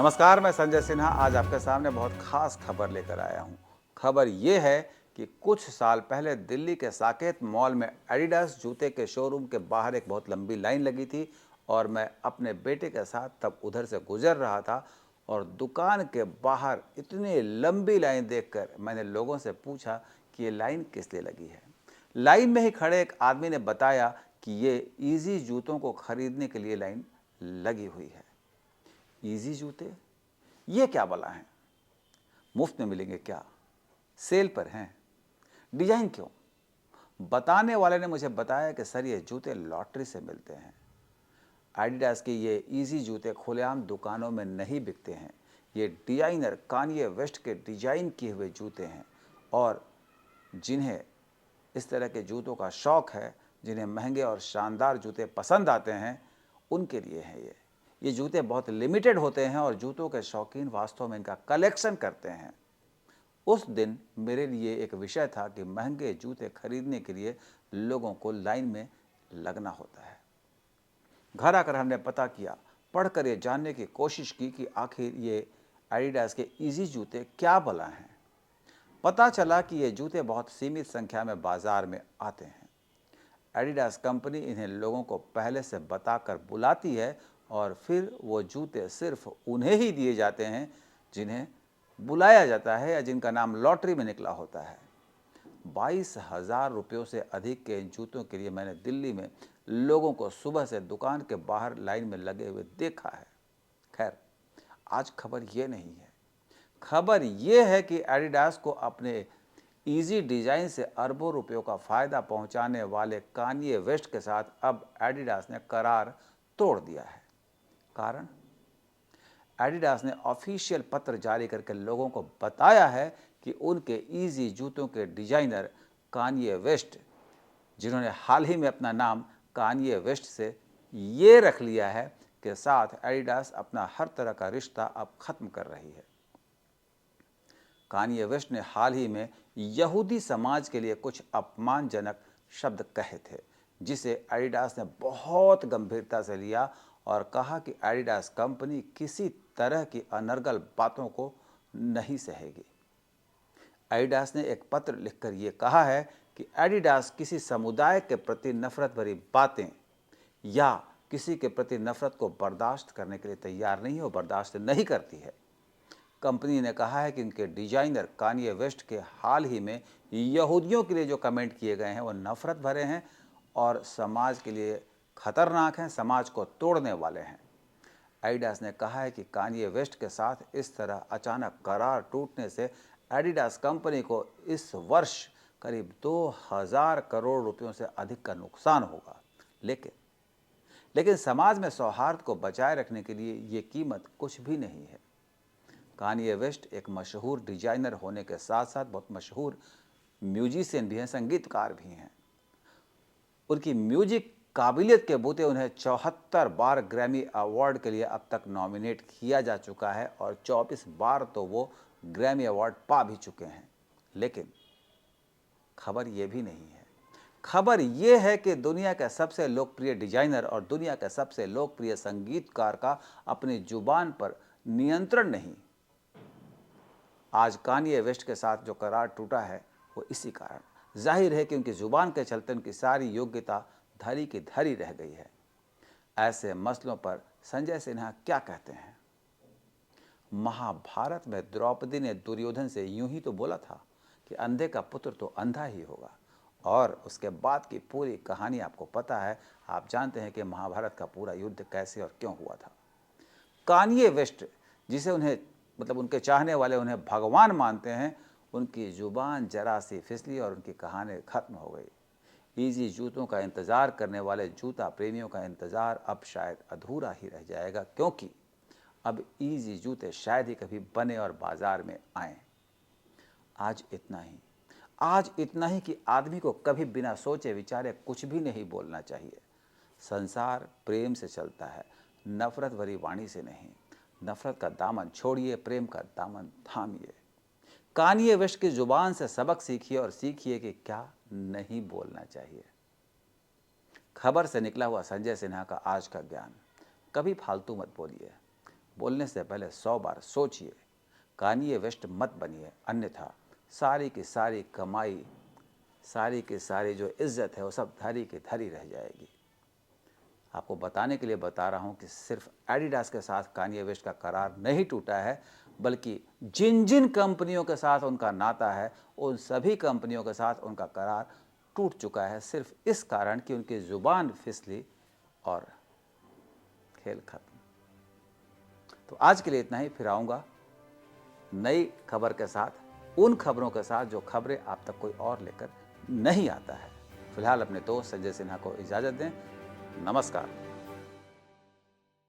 नमस्कार, मैं संजय सिन्हा आज आपके सामने बहुत खास खबर लेकर आया हूँ। खबर ये है कि कुछ साल पहले दिल्ली के साकेत मॉल में एडिडास जूते के शोरूम के बाहर एक बहुत लंबी लाइन लगी थी और मैं अपने बेटे के साथ तब उधर से गुजर रहा था और दुकान के बाहर इतनी लंबी लाइन देखकर मैंने लोगों से पूछा कि ये लाइन किस लिए लगी है। लाइन में ही खड़े एक आदमी ने बताया कि ये ईजी जूतों को खरीदने के लिए लाइन लगी हुई है। ईजी जूते ये क्या भला हैं? मुफ्त में मिलेंगे क्या? सेल पर हैं? डिजाइन क्यों? बताने वाले ने मुझे बताया कि सर ये जूते लॉटरी से मिलते हैं। एडिडास के ये ईजी जूते खुलेआम दुकानों में नहीं बिकते हैं। ये डिजाइनर कान्ये वेस्ट के डिजाइन किए हुए जूते हैं और जिन्हें इस तरह के जूतों का शौक है, जिन्हें महंगे और शानदार जूते पसंद आते हैं, उनके लिए हैं ये जूते बहुत लिमिटेड होते हैं और जूतों के शौकीन वास्तव में इनका कलेक्शन करते हैं। उस दिन मेरे लिए एक विषय था कि महंगे जूते खरीदने के लिए लोगों को लाइन में लगना होता है। घर आकर हमने पता किया, पढ़कर ये जानने की कोशिश की कि आखिर ये एडिडास के ईजी जूते क्या भला हैं। पता चला कि ये जूते बहुत सीमित संख्या में बाजार में आते हैं। एडिडास कंपनी इन्हें लोगों को पहले से बताकर बुलाती है और फिर वो जूते सिर्फ उन्हें ही दिए जाते हैं जिन्हें बुलाया जाता है या जिनका नाम लॉटरी में निकला होता है। 22,000 रुपयों से अधिक के इन जूतों के लिए मैंने दिल्ली में लोगों को सुबह से दुकान के बाहर लाइन में लगे हुए देखा है। खैर, आज खबर ये नहीं है। खबर ये है कि एडिडास को अपने ईजी डिजाइन से अरबों रुपयों का फायदा पहुंचाने वाले कान्ये वेस्ट के साथ अब एडिडास ने करार तोड़ दिया है। कारण, एडिडास ने ऑफिशियल पत्र जारी करके लोगों को बताया है कि उनके ईजी जूतों के डिजाइनर कान्ये वेस्ट, जिन्होंने हाल ही में अपना नाम कान्ये वेस्ट से ये रख लिया है, के साथ एडिडास अपना हर तरह का रिश्ता अब खत्म कर रही है। कान्ये वेस्ट ने हाल ही में यहूदी समाज के लिए कुछ अपमानजनक शब्द कहे थे, जिसे एडिडास ने बहुत गंभीरता से लिया और कहा कि एडिडास कंपनी किसी तरह की अनर्गल बातों को नहीं सहेगी। एडिडास ने एक पत्र लिखकर ये कहा है कि एडिडास किसी समुदाय के प्रति नफरत भरी बातें या किसी के प्रति नफरत को बर्दाश्त करने के लिए तैयार नहीं है और बर्दाश्त नहीं करती है। कंपनी ने कहा है कि उनके डिजाइनर कान्ये वेस्ट के हाल ही में यहूदियों के लिए जो कमेंट किए गए हैं वो नफरत भरे हैं और समाज के लिए खतरनाक हैं, समाज को तोड़ने वाले हैं। एडिडास ने कहा है कि कान्ये वेस्ट के साथ इस तरह अचानक करार टूटने से एडिडास कंपनी को इस वर्ष करीब 2000 करोड़ रुपयों से अधिक का नुकसान होगा। लेकिन समाज में सौहार्द को बचाए रखने के लिए ये कीमत कुछ भी नहीं है। कान्ये वेस्ट एक मशहूर डिजाइनर होने के साथ साथ बहुत मशहूर म्यूजिशियन भी हैं, संगीतकार भी हैं। उनकी म्यूजिक काबिलियत के बूते उन्हें 74 बार ग्रैमी अवार्ड के लिए अब तक नॉमिनेट किया जा चुका है और 24 बार तो वो ग्रैमी अवार्ड पा भी चुके हैं। लेकिन खबर ये भी नहीं है। खबर ये है कि दुनिया के सबसे लोकप्रिय डिजाइनर और दुनिया के सबसे लोकप्रिय संगीतकार का अपनी जुबान पर नियंत्रण नहीं। आज कान्ये वेस्ट के साथ जो करार टूटा है वो इसी कारण। जाहिर है कि उनकी जुबान के चलते उनकी सारी योग्यता धरी की धरी रह गई है। ऐसे मसलों पर संजय सिन्हा क्या कहते हैं? महाभारत में द्रौपदी ने दुर्योधन से यूं ही तो बोला था कि अंधे का पुत्र तो अंधा ही होगा, और उसके बाद की पूरी कहानी आपको पता है। आप जानते हैं कि महाभारत का पूरा युद्ध कैसे और क्यों हुआ था। कान्ये वेस्ट, जिसे उनके चाहने वाले उन्हें भगवान मानते हैं, उनकी जुबान जरा सी फिसली और उनकी कहानी खत्म हो गई। ईजी जूतों का इंतज़ार करने वाले जूता प्रेमियों का इंतज़ार अब शायद अधूरा ही रह जाएगा, क्योंकि अब ईजी जूते शायद ही कभी बने और बाजार में आए। आज इतना ही कि आदमी को कभी बिना सोचे विचारे कुछ भी नहीं बोलना चाहिए। संसार प्रेम से चलता है, नफरत भरी वाणी से नहीं। नफरत का दामन छोड़िए, प्रेम का दामन थामिए। कान्ये वेस्ट की जुबान से सबक सीखिए और सीखिए कि क्या नहीं बोलना चाहिए। खबर से निकला हुआ संजय सिन्हा का आज का ज्ञान: कभी फालतू मत बोलिए, बोलने से पहले 100 बार सोचिए। कान्ये वेस्ट मत बनिए, अन्यथा सारी की सारी कमाई, सारी की सारी जो इज्जत है वो सब धरी की धरी रह जाएगी। आपको बताने के लिए बता रहा हूं कि सिर्फ एडिडास के साथ कान्ये वेस्ट का करार नहीं टूटा है, बल्कि जिन जिन कंपनियों के साथ उनका नाता है उन सभी कंपनियों के साथ उनका करार टूट चुका है, सिर्फ इस कारण कि उनकी जुबान फिसली और खेल खत्म। तो आज के लिए इतना ही, फिर आऊँगा नई खबर के साथ, उन खबरों के साथ जो खबरें आप तक कोई और लेकर नहीं आता है। फिलहाल अपने दोस्त संजय सिन्हा को इजाज़त दें। नमस्कार।